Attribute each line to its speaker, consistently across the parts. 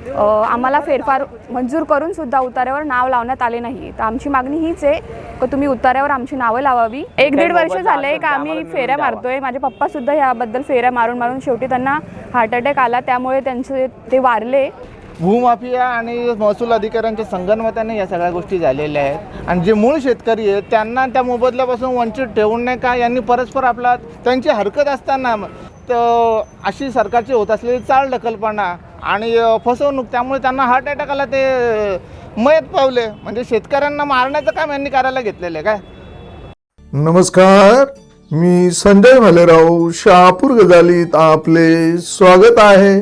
Speaker 1: आम्हाला फेरफार मंजूर करून सुद्धा उतार्यावर नाव लावण्यात आले नाही। तर आमची मागणी हीच आहे की तुम्ही उतार्यावर आमची नावं लावावी। 1-1.5 वर्ष झाले का आम्ही फेऱ्या मारतोय। माझे पप्पा सुद्धा याबद्दल फेऱ्या मारून शेवटी त्यांना हार्ट अटॅक आला, त्यामुळे त्यांचे ते वारले।
Speaker 2: भूमाफिया आणि महसूल अधिकाऱ्यांच्या संगनमताने या सगळ्या गोष्टी झालेल्या आहेत आणि जे मूळ शेतकरी आहेत त्यांना त्या मोबदल्यापासून वंचित ठेवून नाही का यांनी परस्पर आपला त्यांची हरकत असताना तर अशी सरकारची होत असलेली चालढकलपणा आणि फसवणूक, त्यामुळे त्यांना हार्ट अटॅक आला, ते मयत पावले। म्हणजे शेतकऱ्यांना मारण्याचं काम यांनी करायला घेतलेलं आहे काय?
Speaker 3: नमस्कार, मी संजय भालेराव, शहापूर गजालीत आपले स्वागत आहे।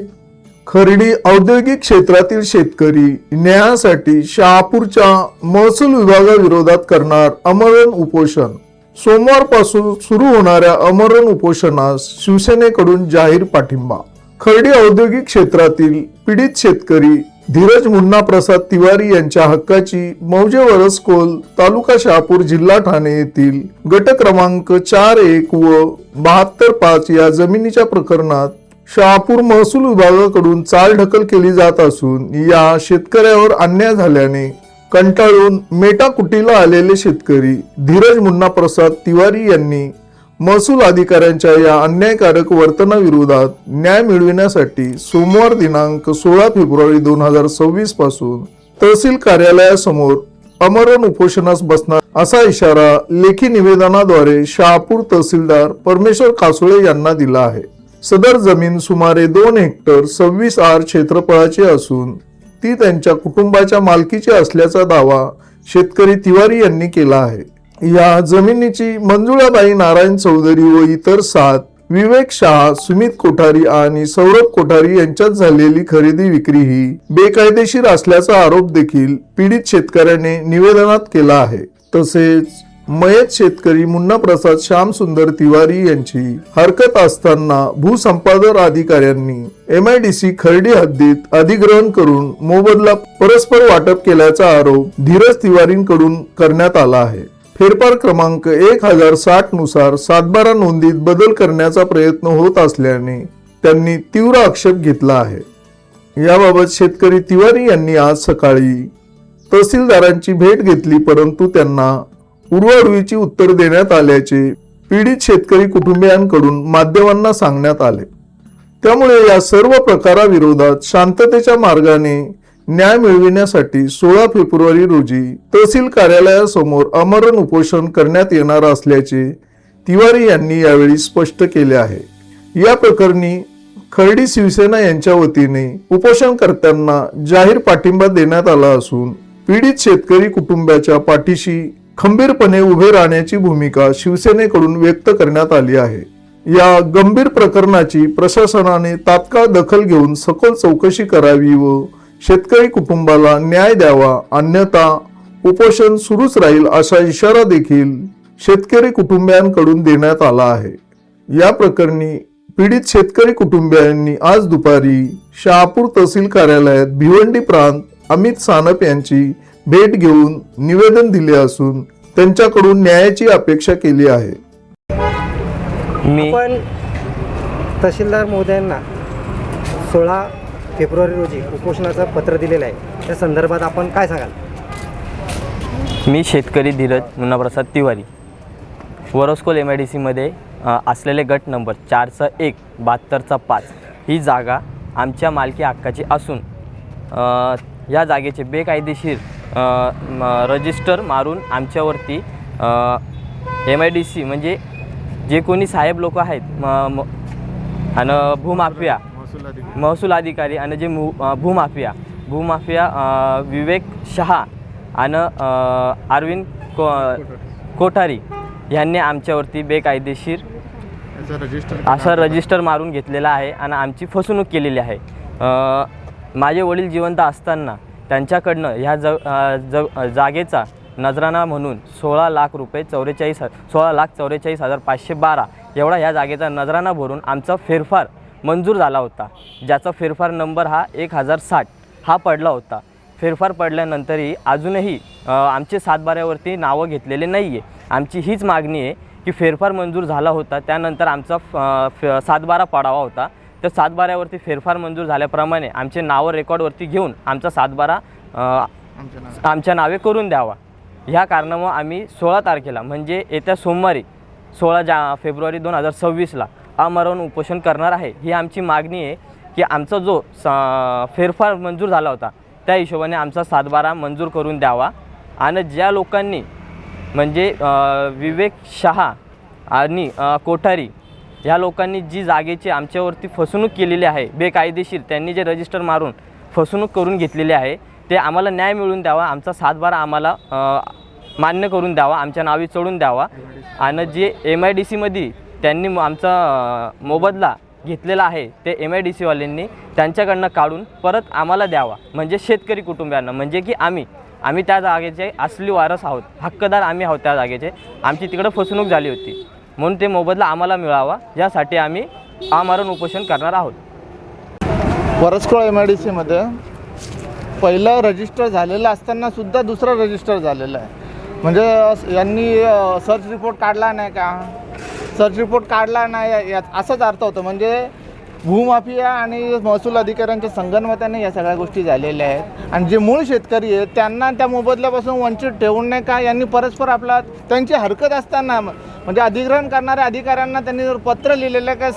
Speaker 3: खर्डी औद्योगिक क्षेत्रातील शेतकरी न्यायासाठी शहापूरच्या महसूल विभागाविरोधात करणार आमरण उपोषण। सोमवारपासून सुरू होणाऱ्या आमरण उपोषणास शिवसेनेकडून जाहीर पाठिंबा। खर्डी औद्योगिक क्षेत्रातील पीडित शेतकरी धीरज मुन्ना प्रसाद तिवारी यांच्या हक्काची मौजे वरसकोल तालुका शहापूर जिल्हा ठाणे येथील गट क्रमांक 4-1 व 72-5 या जमिनीच्या प्रकरणात शहापूर महसूल विभागाकडून चालढकल केली जात असून या शेतकऱ्यावर अन्याय झाल्याने कंटाळून मेटाकुटीला आलेले शेतकरी धीरज मुन्ना प्रसाद तिवारी यांनी महसूल अधिकाऱ्यांच्या या अन्यायकारक वर्तनाविरोधात न्याय मिळविण्यासाठी सोमवार दिनांक 16 फेब्रुवारी 2026 पासून तहसील कार्यालयासमोर आमरण उपोषणास बसणार असा इशारा लेखी निवेदनाद्वारे शहापूर तहसीलदार परमेश्वर कासोळे यांना दिला आहे। सदर जमीन सुमारे 2 हेक्टर 26 आर क्षेत्रफळाची असून ती त्यांच्या कुटुंबाच्या मालकीची असल्याचा दावा शेतकरी तिवारी यांनी केला आहे। या जमिनीची मंजुळाबाई नारायण चौधरी व इतर 7 विवेक शाह, सुमित कोठारी आणि सौरभ कोठारी यांच्यात झालेली खरेदी विक्री ही बेकायदेशीर असल्याचा आरोप देखील पीडित शेतकऱ्याने निवेदनात केला आहे। तसेच मयत शेतकरी मुन्ना प्रसाद श्याम सुंदर तिवारी यांची हरकत असताना भूसंपादन अधिकाऱ्यांनी MIDC खर्डी हद्दीत अधिग्रहण करून मोबदला परस्पर वाटप केल्याचा आरोप धीरज तिवारींकडून करण्यात आला आहे। फेरफार क्रमांक 1060 नुसार 7/12 नोंदीत बदल करण्याचा प्रयत्न होत असल्याने त्यांनी तीव्र आक्षेप घेतला आहे। याबाबत शेतकरी तिवारी यांनी आज सकाळी तहसीलदारांची भेट घेतली, परंतु त्यांना उडवाउडवीची उत्तर देण्यात आल्याचे पीडित शेतकरी कुटुंबियांकडून माध्यमांना सांगण्यात आले। त्यामुळे या सर्व प्रकाराविरोधात शांततेच्या मार्गाने न्याय मिळविण्यासाठी 16 फेब्रुवारी रोजी तहसील कार्यालयासमोर आमरण उपोषण करण्यात येणार असल्याचे तिवारी यांनी यावेळी स्पष्ट केले आहे। या प्रकरणी खर्डी शिवसेना यांच्या वतीने उपोषणकर्त्यांना जाहीर पाठिंबा देण्यात आला असून पीडित शेतकरी कुटुंबाच्या पाठीशी खंबीरपणे उभे राहण्याची भूमिका शिवसेनेकडून व्यक्त करण्यात आली आहे। या गंभीर प्रकरणाची प्रशासनाने तात्काळ दखल घेऊन सखोल चौकशी करावी व शेतकरी कुटुंबाला न्याय द्यावा, अन्यथा उपोषण सुरूच राहील असा इशारा देखील शेतकरी कुटुंबियांकडून देण्यात आला आहे। या प्रकरणी पीडित शेतकरी कुटुंबियांनी आज दुपारी शहापूर तहसील कार्यालयात भिवंडी प्रांत अमित सानप यांची भेट घेऊन निवेदन दिले असून त्यांच्याकडून न्यायाची अपेक्षा केली आहे।
Speaker 4: आपण तहसीलदार महोदयांना 16 फेब्रुवारी रोजी उपोषणाचं पत्र दिलेलं आहे, त्या संदर्भात आपण काय सांगाल?
Speaker 5: मी शेतकरी धीरज मुन्ना प्रसाद तिवारी, वरसकोल MIDC मध्ये असलेले गट नंबर 4-1 72-5 ही जागा आमच्या मालकी हक्काची असून या जागेचे बेकायदेशीर रजिस्टर मारून आमच्यावरती MIDC म्हणजे जे कोणी साहेब लोक आहेत आणि भूमाफिया महसूल अधिकारी आणि जे भूमाफिया विवेक शहा आणि अरविंद कोठारी यांनी आमच्यावरती बेकायदेशीर असा रजिस्टर मारून घेतलेला आहे आणि आमची फसवणूक केलेली आहे। माझे वडील जिवंत असताना त्यांच्याकडनं ह्या जागेचा नजराना म्हणून 16,44,512 एवढा ह्या जागेचा नजराना भरून आमचा फेरफार मंजूर झाला होता, ज्याचा फेरफार नंबर हा 1060 हा पडला होता। फेरफार पडल्यानंतरही अजूनही आमचे 7/12वरती नावं घेतलेले नाही आहे। आमची हीच मागणी आहे की फेरफार मंजूर झाला होता, त्यानंतर आमचा 7/12 पडावा होता, तर 7/12वरती फेरफार मंजूर झाल्याप्रमाणे आमचे नावं रेकॉर्डवरती घेऊन आमचा 7/12 आमच्या नावे करून द्यावा. ह्या कारणामुळे आम्ही 16 तारखेला म्हणजे येत्या सोमवारी 16 फेब्रुवारी 2026ला आमरण उपोषण करणार आहे. ही आमची मागणी आहे की आमचा जो फेरफार मंजूर झाला होता त्या हिशोबाने आमचा 7/12 मंजूर करून द्यावा. आणि ज्या लोकांनी म्हणजे विवेक शहा आणि कोठारी ह्या लोकांनी जी जागेची आमच्यावरती फसवणूक केलेली आहे बेकायदेशीर, त्यांनी जे रजिस्टर मारून फसवणूक करून घेतलेली आहे ते आम्हाला न्याय मिळवून द्यावा. आमचा 7/12 आम्हाला मान्य करून द्यावा, आमच्या नावी चढून द्यावा. आणि जे MIDCमध्ये त्यांनी आमचा मोबदला घेतलेला आहे ते MIDCवाल्यांनी त्यांच्याकडनं काढून परत आम्हाला द्यावा. म्हणजे शेतकरी कुटुंबियांना, म्हणजे की आम्ही त्या जागेचे असली वारस आहोत, हक्कदार आम्ही आहोत त्या जागेचे. आमची तिकडं फसवणूक झाली होती म्हणून ते मोबदला आम्हाला मिळावा यासाठी आम्ही आमरण उपोषण करणार आहोत.
Speaker 2: वरसकोळ MIDCमध्ये पहिलं रजिस्टर झालेलं असताना सुद्धा दुसरं रजिस्टर झालेलं आहे. म्हणजे यांनी सर्च रिपोर्ट काढला नाही का, सर्च रिपोर्ट काढला नाही असंच अर्थ होतं. म्हणजे भूमाफिया आणि महसूल अधिकाऱ्यांच्या संगनमताने या सगळ्या गोष्टी झालेल्या आहेत. आणि जे मूळ शेतकरी आहेत त्यांना त्या मोबदल्यापासून वंचित ठेवून नाही का यांनी परस्पर आपला त्यांची हरकत असताना म्हणजे अधिग्रहण करणाऱ्या अधिकाऱ्यांना त्यांनी जर पत्र लिहिलेलं का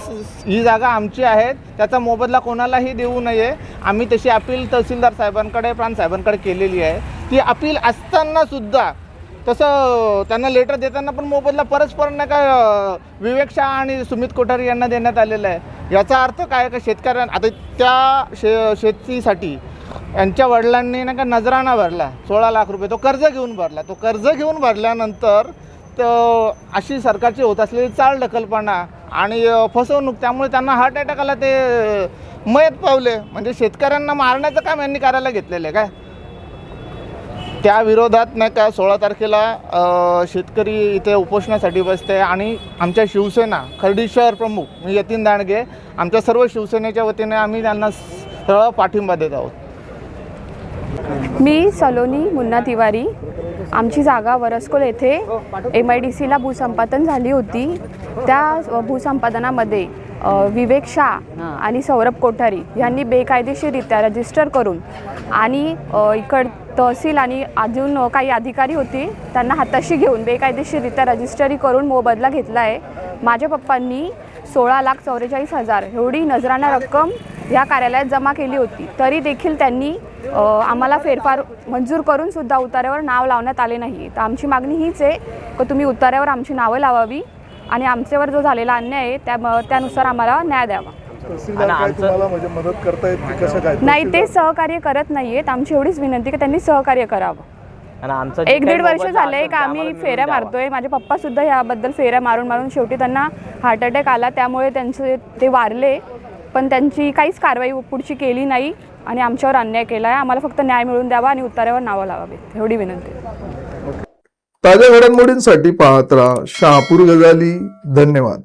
Speaker 2: ही जागा आमची आहे, त्याचा मोबदला कोणालाही देऊ नये. आम्ही तशी अपील तहसीलदार साहेबांकडे, प्रांत साहेबांकडे केलेली आहे. ती अपील असतानासुद्धा तसं त्यांना लेटर देताना पण मोबदला परस्पर नाही का विवेक शहा आणि सुमित कोठारी यांना देण्यात आलेला आहे. याचा अर्थ काय का शेतकऱ्यांना आता त्या शेतीसाठी यांच्या वडिलांनी नाही का नजराणा भरला 16 लाख रुपये, तो कर्ज घेऊन भरला. तो कर्ज घेऊन भरल्यानंतर अशी सरकारची होत असलेली चालढकलपणा आणि फसवणूक, त्यामुळे त्यांना हार्ट अटॅक आला, ते मयत पावले. म्हणजे शेतकऱ्यांना मारण्याचं काम यांनी करायला घेतलेलं आहे काय. त्या विरोधात नाही का 16 तारखेला शेतकरी इथे उपोषणासाठी बसते. आणि आमच्या शिवसेना खर्डी शहर प्रमुख मी यतीन दांडगे, आमच्या सर्व शिवसेनेच्या वतीने आम्ही त्यांना सरळ पाठिंबा देत आहोत.
Speaker 1: मी सलोनी मुन्ना तिवारी. आमची जागा वरसकोल येथे MIDCला भूसंपादन झाली होती. त्या भूसंपादनामध्ये विवेक शाह आणि सौरभ कोठारी यांनी बेकायदेशीररित्या रजिस्टर करून आणि इकड तहसील आणि अजून काही अधिकारी होते त्यांना हाताशी घेऊन बेकायदेशीररित्या रजिस्टरी करून मोबदला घेतला आहे. माझ्या पप्पांनी 16,44,000 एवढी नजराणा रक्कम ह्या कार्यालयात जमा केली होती. तरी देखील त्यांनी आम्हाला फेरफार मंजूर करून सुद्धा उतार्यावर नाव लावण्यात आले नाही. तर आमची मागणी हीच आहे की तुम्ही उतार्यावर आमची नावं लावावी आणि आमच्यावर जो झालेला अन्याय आहे त्यानुसार आम्हाला न्याय द्यावा.
Speaker 3: म्हणजे मदत करतायत की कसं काय?
Speaker 1: नाही, ते सहकार्य करत नाहीयेत. आमची एवढीच विनंती की त्यांनी सहकार्य करावं.
Speaker 5: आणि आमचं
Speaker 1: 1-1.5 वर्ष झालंय का आम्ही फेऱ्या मारतोय. माझे पप्पा सुद्धा याबद्दल फेऱ्या मारून शेवटी त्यांना हार्ट अटॅक आला, त्यामुळे ते वारले. पण त्यांची काहीच कारवाई पुढची केली नाही आणि आमच्यावर अन्याय केला आहे. आम्हाला फक्त न्याय मिळवून द्यावा आणि उतार्यावर नावं लावावीत एवढी विनंती.
Speaker 3: ताज्या घडामोडींसाठी पाहत राहा शहापूर गजाली. धन्यवाद.